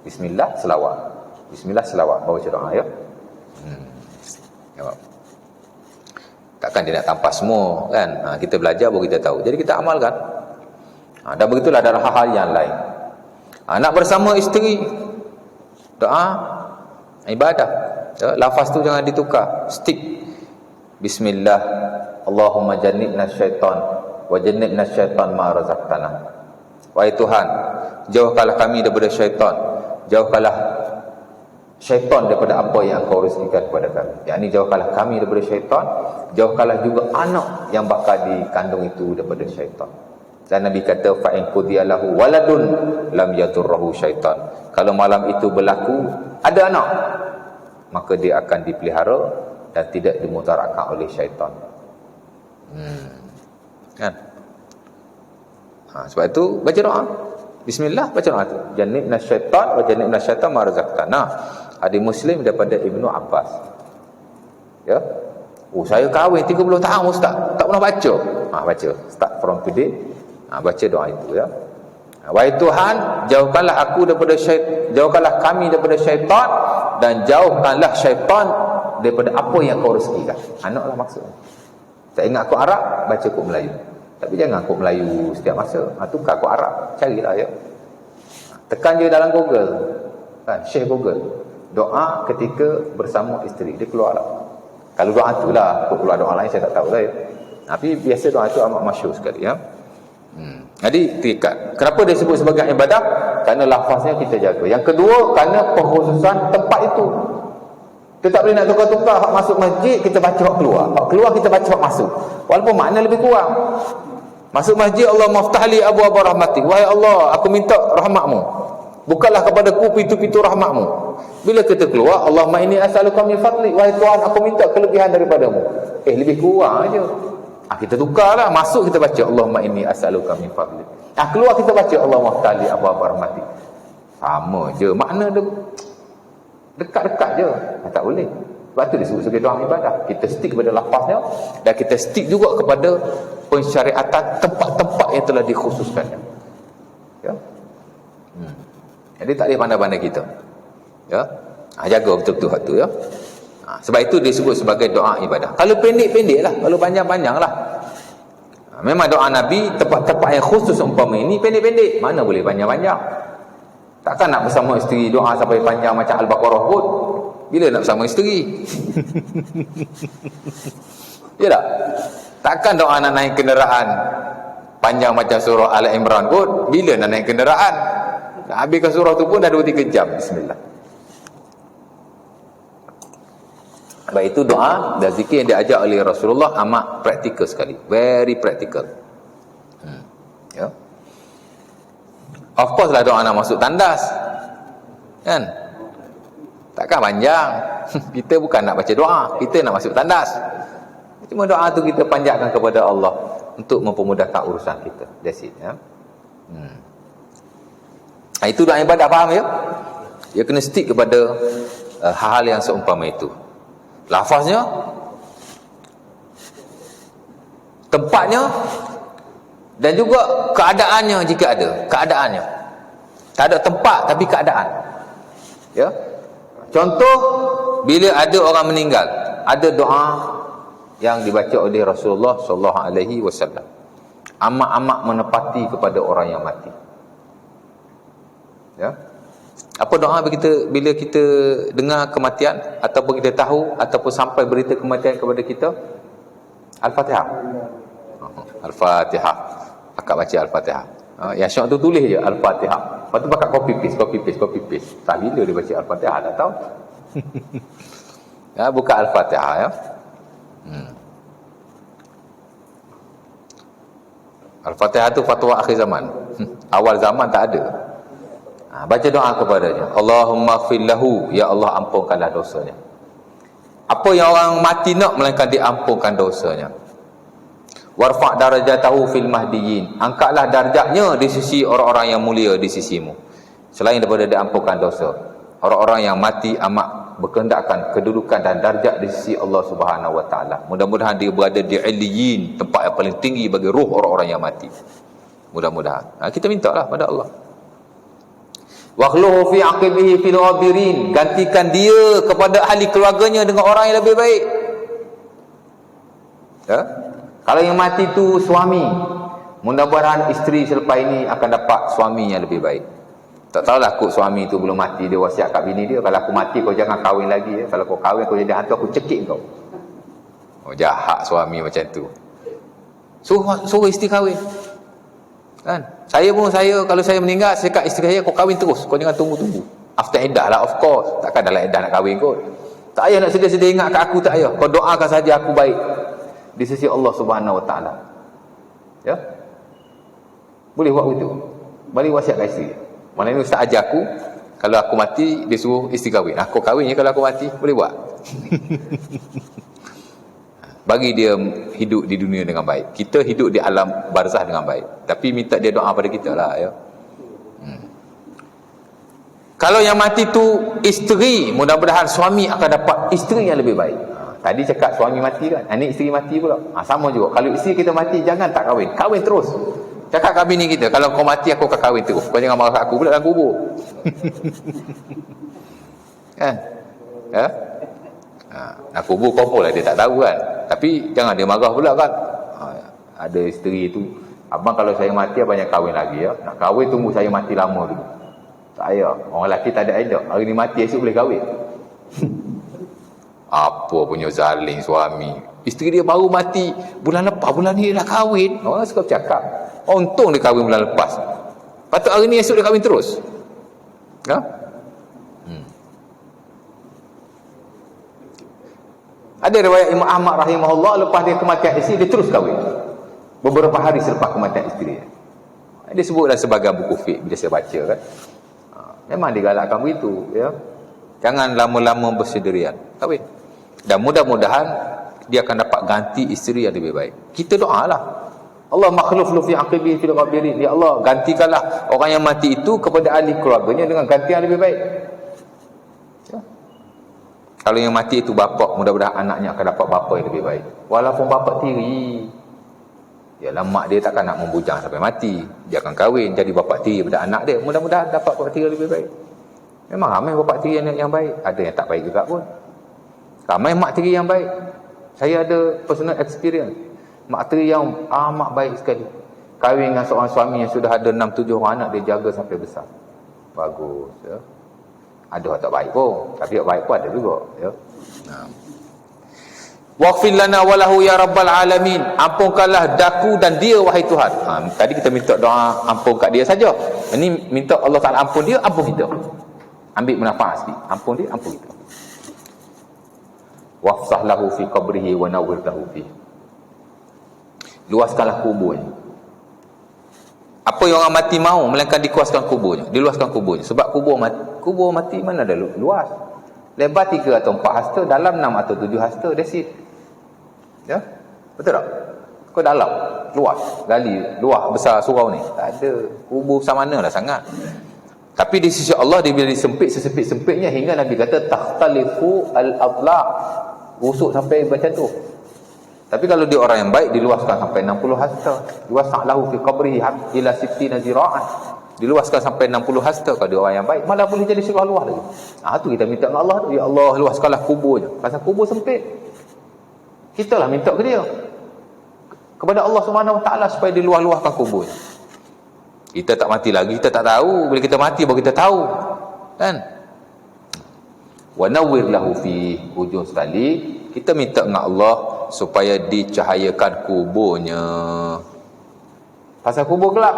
[SPEAKER 1] Bismillah selawat. Bismillah selawat. Bawa doa ya. Takkan dia nak tampar semua kan. Kita belajar baru kita tahu. Jadi kita amalkan. Dan begitulah dalam hal-hal yang lain. Nak bersama isteri, doa ibadah ya, lafaz tu jangan ditukar. Stick. Bismillah Allahumma jannibna syaitan wa jannibna syaitan ma razaqtana. Wahai Tuhan, jauhkanlah kami daripada syaitan, jauhkanlah syaitan daripada apa yang kau rezekikan kepada kami. Yang ini jauhkanlah kami daripada syaitan, jauhkanlah juga anak yang bakal dikandung itu daripada syaitan. Dan Nabi kata fa in qudiyalahu waladun lam yadurruhu syaitan. Kalau malam itu berlaku ada anak, maka dia akan dipelihara dan tidak dimudaratkan oleh syaitan. Kan? Sebab itu baca doa. Bismillah, baca doa tu. Jannibna syaitan wa jannibna syaitan ma razaqtana. Hadis Muslim daripada Ibnu Abbas. Ya. Oh, saya kahwin 30 tahun Ustaz, tak pernah baca. Baca. Start from today. Baca doa itu ya. Wahai Tuhan, jauhkanlah aku daripada syaitan, jauhkanlah kami daripada syaitan dan jauhkanlah syaitan daripada apa yang kau rezekikan. Anaklah maksudnya. Tak ingat aku Arab, baca kod Melayu. Tapi jangan kod Melayu setiap masa. Tukar kod Arab, carilah ya. Tekan je dalam Google. Kan, share Google. Doa ketika bersama isteri, dia keluar lah. Kalau doa tu lah, keluar doa lain saya tak tahu lah ya. Tapi biasa doa tu amat masyhur sekali ya. Jadi terikat. Kenapa dia sebut sebagai ibadah? Kerana lafaznya kita jaga. Yang kedua, kerana pengkhususan tempat itu. Kita tak boleh nak tukar-tukar. Hak masuk masjid kita baca hak keluar, hak keluar kita baca hak masuk, walaupun makna lebih kurang. Masuk masjid, Allah maftahli abwaab rahmatik. Wahai Allah, aku minta rahmatmu, bukalah kepadaku pintu-pintu rahmatmu. Bila kita keluar, Allahumma inni as'aluka min fadlik. Wahai Tuhan, aku minta kelebihan daripadamu. Lebih kurang aja. Kita tukarlah. Masuk kita baca Allahumma inni as'aluka min fadlik. Keluar kita baca Allah maftahli abwaab rahmatik. Sama je, makna dia dekat-dekat je. Tak boleh. Sebab tu disebut sebagai doa ibadah. Kita stick kepada lafaznya dan kita stick juga kepada pensyariatan tempat-tempat yang telah dikhususkannya. Ya. Jadi tak boleh pandai-pandai kita. Ya. Jaga betul-betul hak tu ya. Sebab itu disebut sebagai doa ibadah. Kalau pendek-pendek lah, kalau panjang-panjang lah. Memang doa Nabi tempat-tempat yang khusus umpama ini pendek-pendek. Mana boleh panjang-panjang? Takkan nak bersama isteri doa sampai panjang macam Al-Baqarah pun. Bila nak bersama isteri? Ya tak? Takkan doa nak naik kenderaan panjang macam surah Al-Imran pun. Bila nak naik kenderaan? Nak habiskan surah tu pun dah 2-3 jam. Bismillah. Baik, itu doa dan zikir yang diajar oleh Rasulullah amat praktikal sekali. Very practical. Ya. Of course lah doa nak masuk tandas. Kan? Takkan panjang. Kita bukan nak baca doa, kita nak masuk tandas. Cuma doa tu kita panjatkan kepada Allah untuk mempermudahkan urusan kita. That's it ya. Itu doa ibadah, faham ya? Dia kena stick kepada hal-hal yang seumpama itu. Lafaznya, tempatnya, dan juga keadaannya jika ada. Keadaannya. Tak ada tempat tapi keadaan. Ya. Contoh, bila ada orang meninggal, ada doa yang dibaca oleh Rasulullah sallallahu alaihi wasallam. Amat-amat menepati kepada orang yang mati. Ya. Apa doa bila kita dengar kematian ataupun kita tahu ataupun sampai berita kematian kepada kita? Al-Fatihah. Al-Fatihah. Akak baca Al-Fatihah. Yang syok tu tulis je Al-Fatihah. Lepas tu pakai copy paste. Tak bila dia baca Al-Fatihah, tak tahu. Ya, buka Al-Fatihah ya. Al-Fatihah tu fatwa akhir zaman. Awal zaman tak ada. Baca doa kepadanya. Allahumma ighfir lahu, ya Allah ampunkanlah dosanya. Apa yang orang mati nak, melainkan diampunkan dosanya. Warfa' darajatahu fil mahdiyin, angkatlah darjatnya di sisi orang-orang yang mulia di sisimu, selain daripada diampunkan dosa. Orang-orang yang mati amat berkehendakkan kedudukan dan darjat di sisi Allah Subhanahu wa taala. Mudah-mudahan dia berada di Illiyin, tempat yang paling tinggi bagi roh orang-orang yang mati. Mudah-mudahan. Kita mintalah pada Allah. Wakhluhu fi aqibihi fil ghabirin, gantikan dia kepada ahli keluarganya dengan orang yang lebih baik. Ya? Kalau yang mati tu suami, mudah-mudahan isteri selepas ini akan dapat suami yang lebih baik. Tak tahulah kok suami tu belum mati, dia wasiat kat bini dia, kalau aku mati kau jangan kahwin lagi ya. Kalau kau kahwin kau jadi hantu, aku cekik kau. Oh, jahat suami macam tu. Suruh isteri kahwin. Kan? Saya kalau saya meninggal, saya kat isteri saya, kau kahwin terus, kau jangan tunggu-tunggu. After iddah lah, of course. Takkan dalam iddah nak kahwin kot. Tak payah nak sedih-sedih ingat kat aku, tak payah. Kau doakan saja aku baik di sisi Allah Subhanahu wa taala. Ya? Boleh buat begitu. Balik wasiat kat isteri. Mana ni ustaz ajar aku, kalau aku mati dia suruh isteri kahwin. Aku kahwin je kalau aku mati, boleh buat. Bagi dia hidup di dunia dengan baik. Kita hidup di alam barzah dengan baik. Tapi minta dia doa pada kita lah ya. Kalau yang mati tu isteri, mudah-mudahan suami akan dapat isteri yang lebih baik. Tadi cakap suami mati kan, ini isteri mati pula. Sama juga. Kalau isteri kita mati, jangan tak kahwin. Kahwin terus. Cakap kat bini kita, kalau kau mati aku akan kahwin terus. Kau jangan marah aku pula dalam kubur. Kan? Ya? Nak kubur kompol lah, dia tak tahu kan. Tapi jangan dia marah pula kan. Ada isteri tu, abang kalau saya mati abang jangan kahwin lagi ya. Nak kahwin tunggu saya mati lama dulu. Tak payah. Orang lelaki tak ada idea. Hari ni mati esok boleh kahwin. Apa punya zalim suami. Isteri dia baru mati bulan lepas, bulan ni dia dah kahwin. Orang suka bercakap. Untung dia kahwin bulan lepas. Patut hari ni esok dia kahwin terus. Ya? Ada riwayat Imam Ahmad rahimahullah, lepas dia kematian isteri dia terus kahwin. Beberapa hari selepas kematian isteri. Dia sebutlah sebagai buku fiqh bila saya baca kan. Memang digalakkan begitu ya. Jangan lama-lama bersendirian. Kahwin. Dan mudah-mudahan dia akan dapat ganti isteri yang lebih baik. Kita doalah. Allah makhluf fi aqibi fil ghabirin. Ya Allah, gantikanlah orang yang mati itu kepada ahli keluarganya dengan ganti yang lebih baik. Ya. Kalau yang mati itu bapa, mudah-mudahan anaknya akan dapat bapa yang lebih baik. Walaupun bapa tiri. Yalah, mak dia takkan nak membujang sampai mati. Dia akan kahwin jadi bapa tiri pada anak dia. Mudah-mudahan dapat bapa tiri yang lebih baik. Memang ramai bapa tiri yang baik. Ada yang tak baik juga pun. Ramai mak tiri yang baik. Saya ada personal experience. Mak tiri yang amat baik sekali. Kahwin dengan seorang suami yang sudah ada 6-7 orang anak, dia jaga sampai besar. Bagus ya. Ada orang tak baik pun, tapi yang baik pun ada juga ya. Waghfir lana walahu ya rabbal alamin. Ampunkanlah daku dan dia wahai Tuhan. Tadi kita minta doa ampun kat dia saja. Ini minta Allah Taala ampun dia, ampun kita. Ambil manfaat sikit. Ampun dia, ampun kita. Wafsah lahu fi qabrihi wa nawwir lahu fi. Luaskanlah kuburnya. Apa yang orang mati mau, melainkan dikuaskan kuburnya, diluaskan kuburnya. Sebab kubur mati mana ada luas. Lebar 3 atau 4 hasta, dalam 6 atau 7 hasta, that's it. Ya? Betul tak? Kau dalam, luas, gali, luas, besar surau ni. Tak ada. Kubur besar mana lah sangat. Tapi di sisi Allah, dia bila disempit sesempit-sempitnya, hingga Nabi kata takhtalifu al-adla', rusuk sampai macam tu. Tapi kalau dia orang yang baik, diluaskan sampai 60 hasta. Luaskan lahu fi qabrihi ila 60 zira'an. Diluaskan sampai 60 hasta. Kalau dia orang yang baik, malah boleh jadi surau luas lagi. Tu kita minta dengan Allah tu, ya Allah luaskanlah kuburnya. Pasal kubur sempit, kita lah minta ke dia, kepada Allah Subhanahu Wa Taala, supaya diluas-luaskan kuburnya. Kita tak mati lagi, kita tak tahu. Bila kita mati baru kita tahu, kan? Wa nawwir lahu fi, hujung sekali kita minta dengan Allah supaya dicahayakan kuburnya. Pasal kubur gelap,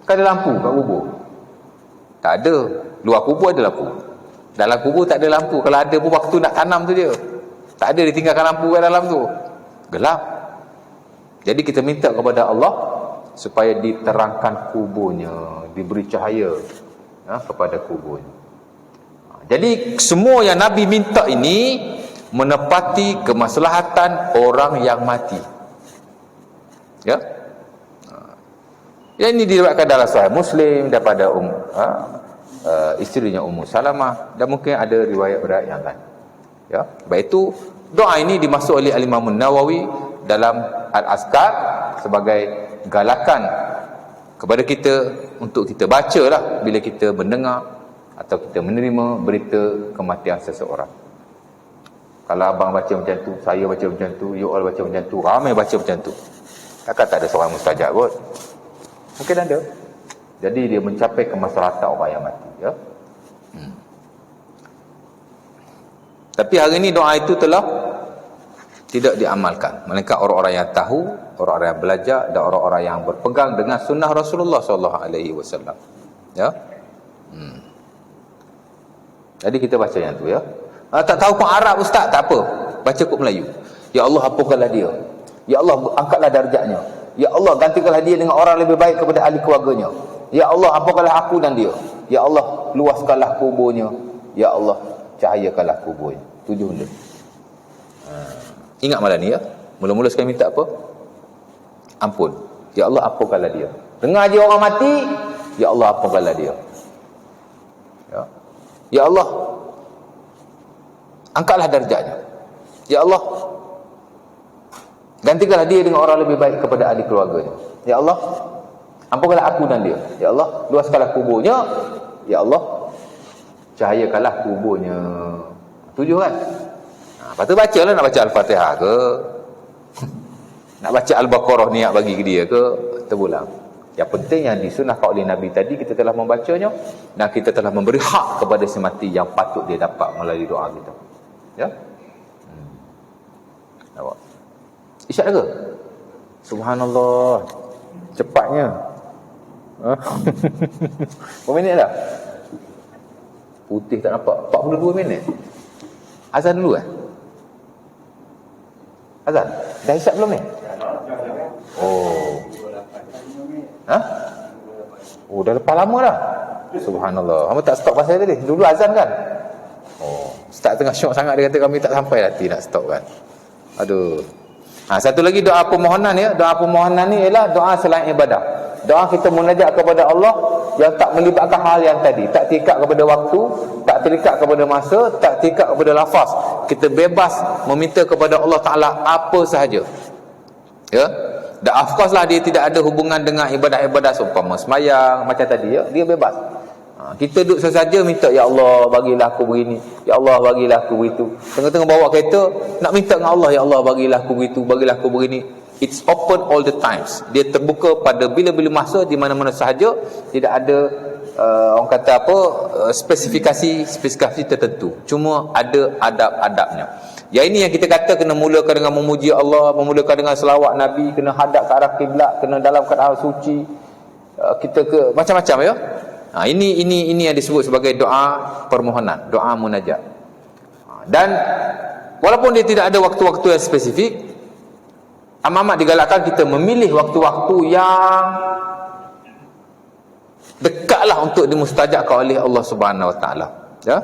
[SPEAKER 1] kan ada lampu kat kubur? Tak ada. Luar kubur ada lampu, dalam kubur tak ada lampu. Kalau ada pun waktu nak tanam tu dia, tak ada, ditinggalkan lampu kat dalam tu, gelap. Jadi kita minta kepada Allah supaya diterangkan kuburnya, diberi cahaya kepada kuburnya. Jadi semua yang Nabi minta ini menepati kemaslahatan orang yang mati. Ya. Yang ini diriwayatkan dalam Sahih Muslim daripada isterinya Ummu Salamah, dan mungkin ada riwayat-riwayat yang lain. Ya. Baik itu doa ini dimasuk oleh Al-Imam Nawawi dalam Al-Azkar sebagai galakan kepada kita untuk kita bacalah bila kita mendengar atau kita menerima berita kematian seseorang. Kalau abang baca macam tu, saya baca macam tu, you all baca macam tu, ramai baca macam tu, takkan tak ada seorang mustajab kot? Mungkin ada. Jadi dia mencapai kemaslahatan orang yang mati, ya. Tapi hari ini doa itu telah tidak diamalkan, melainkan orang-orang yang tahu, orang-orang yang belajar, dan orang-orang yang berpegang dengan sunnah Rasulullah SAW. Ya. Jadi kita baca yang tu, ya. Tak tahu pun Arab ustaz, tak apa, baca kod Melayu. Ya Allah, apakanlah dia. Ya Allah, angkatlah darjatnya. Ya Allah, gantikanlah dia dengan orang lebih baik kepada ahli keluarganya. Ya Allah, apakanlah aku dan dia. Ya Allah, luaskanlah kuburnya. Ya Allah, cahayakanlah kuburnya. 7 benda. Ingat malam ni, ya. Mula-mula sekali minta apa? Ampun. Ya Allah, apakanlah dia. Dengar je orang mati, ya Allah, apakanlah dia. Ya. Ya Allah, angkatlah darjatnya. Ya Allah, gantikanlah dia dengan orang lebih baik kepada ahli keluarganya. Ya Allah, ampunkanlah aku dan dia. Ya Allah, luaskanlah kuburnya. Ya Allah, cahayakanlah kuburnya. 7 kan? Lepas tu baca lah, nak baca Al-Fatihah ke, nak baca Al-Baqarah niat bagi ke dia ke, terpulang. Yang penting yang disunahkan oleh Nabi tadi, kita telah membacanya dan kita telah memberi hak kepada si mati yang patut dia dapat melalui doa kita. Ya. Nampak? Isyak ke? Subhanallah, cepatnya. Berapa minit dah? Putih tak nampak. 42 minit. Azan dulu Azan? Dah isyak belum ni? Oh. Ha? Oh, dah lepas lama dah. Subhanallah. Kamu tak stop pasal tadi? Dulu azan kan? Oh, start tengah syok sangat, dia kata kami tak sampai hati nak stop kan. Aduh. Satu lagi doa permohonan, ya. Doa permohonan ni ialah doa selain ibadah. Doa kita munajat kepada Allah yang tak melibatkan hal yang tadi, tak terikat kepada waktu, tak terikat kepada masa, tak terikat kepada lafaz. Kita bebas meminta kepada Allah Ta'ala apa sahaja. Ya. Dan of course lah, dia tidak ada hubungan dengan ibadah-ibadah seumpama semayang macam tadi, ya. Dia bebas. Kita duduk sesaja minta, ya Allah bagilah aku begini, ya Allah bagilah aku begitu. Tengah-tengah bawa kereta nak minta dengan Allah, ya Allah bagilah aku begitu, bagilah aku begini. It's open all the times. Dia terbuka pada bila-bila masa, di mana-mana sahaja. Tidak ada orang kata apa, spesifikasi tertentu. Cuma ada adab-adabnya. Yang ini yang kita kata kena mulakan dengan memuji Allah, memulakan dengan selawat Nabi, kena hadap ke arah kiblat, kena dalam keadaan suci, kita ke macam-macam, ya. Ini yang disebut sebagai doa permohonan, doa munajat. Dan walaupun dia tidak ada waktu-waktu yang spesifik, amat digalakkan kita memilih waktu-waktu yang dekatlah untuk dimustajabkan oleh Allah Subhanahu Wa Taala. Ya,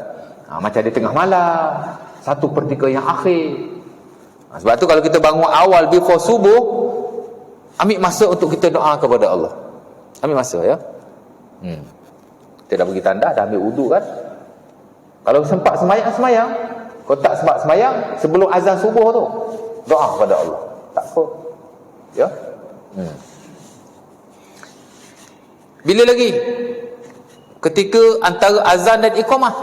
[SPEAKER 1] macam di tengah malam, 1/3 yang akhir. Sebab tu kalau kita bangun awal before subuh, ambil masa untuk kita doa kepada Allah. Ambil masa, ya. Kita dah pergi tanda, dah ambil wudu kan. Kalau sempat semayang. Kalau tak sempat semayang, sebelum azan subuh tu, doa kepada Allah. Tak apa. Ya. Bila lagi? Ketika antara azan dan iqamah,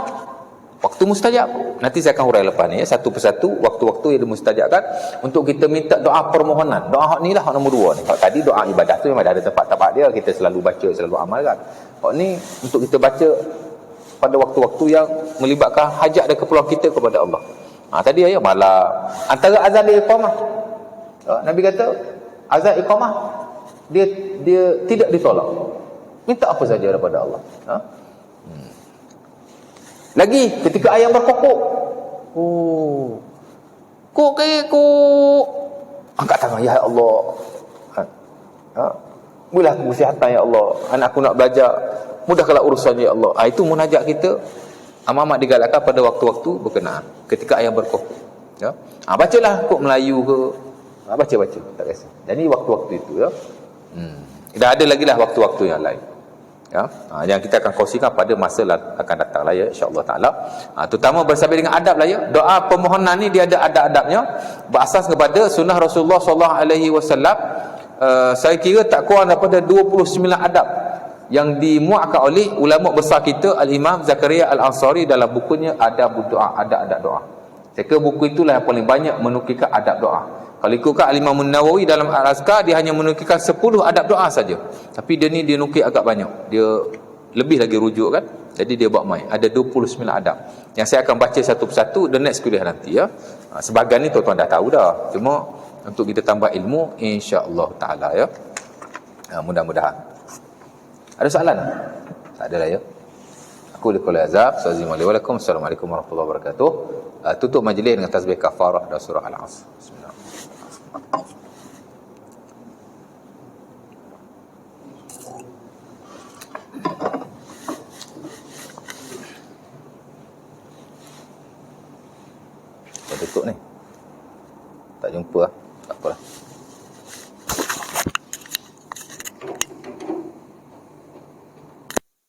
[SPEAKER 1] waktu mustajab. Nanti saya akan hurai lepas ni, ya, satu persatu waktu-waktu yang dimustajabkan untuk kita minta doa permohonan. Doa hak ni lah hak nombor 2 ni. Kalau tadi doa ibadah tu memang dah ada tempat-tempat dia, kita selalu baca, selalu amalkan. Hak ni untuk kita baca pada waktu-waktu yang melibatkan hajat dan keperluan kita kepada Allah. Tadi ya malam antara azan dan iqamah. Nabi kata azan iqamah dia tidak ditolak. Minta apa saja daripada Allah. Lagi ketika ayam berkokok. Kok angkat tangan, ya Allah. Berilah aku kesihatan, ya Allah. Anak aku nak belajar, mudahkanlah urusannya, ya Allah. Itu munajat kita amat-amat digalakkan pada waktu-waktu berkenaan ketika ayam berkokok. Ya. Bacalah kok Melayu ke, baca tak kisah. Jadi waktu-waktu itu ya. Dah ada lagi lah waktu-waktu yang lain. Ya. Yang kita akan kongsikan pada masa akan datang lah ya, insya-Allah taala. Terutama bersabit dengan adab lah ya. Doa permohonan ni dia ada adab-adabnya berasas kepada sunnah Rasulullah sallallahu alaihi wasallam. Saya kira tak kurang daripada 29 adab yang dimuatkan oleh ulama besar kita Al-Imam Zakaria Al-Ansari dalam bukunya Adab Doa, adab-adab doa. Saya kira buku itulah yang paling banyak menukilkan adab doa. Kalau ikutkan Al-Imam Nawawi dalam Al-Azkar, dia hanya menukilkan 10 adab doa saja. Tapi dia ni dia nukil agak banyak. Dia lebih lagi rujuk kan. Jadi dia buat main. Ada 29 adab. Yang saya akan baca satu persatu the next kuliah nanti ya. Sebahagian ni tuan-tuan dah tahu dah. Cuma untuk kita tambah ilmu insya-Allah taala ya. Mudah-mudahan. Ada soalan? Tak ada lah ya. Aku liqul azab. Assalamualaikum warahmatullahi wabarakatuh. Tutup majlis dengan tasbih kafarah dan surah Al-Asr. Bismillah. Tutup ni. Tak jumpa lah.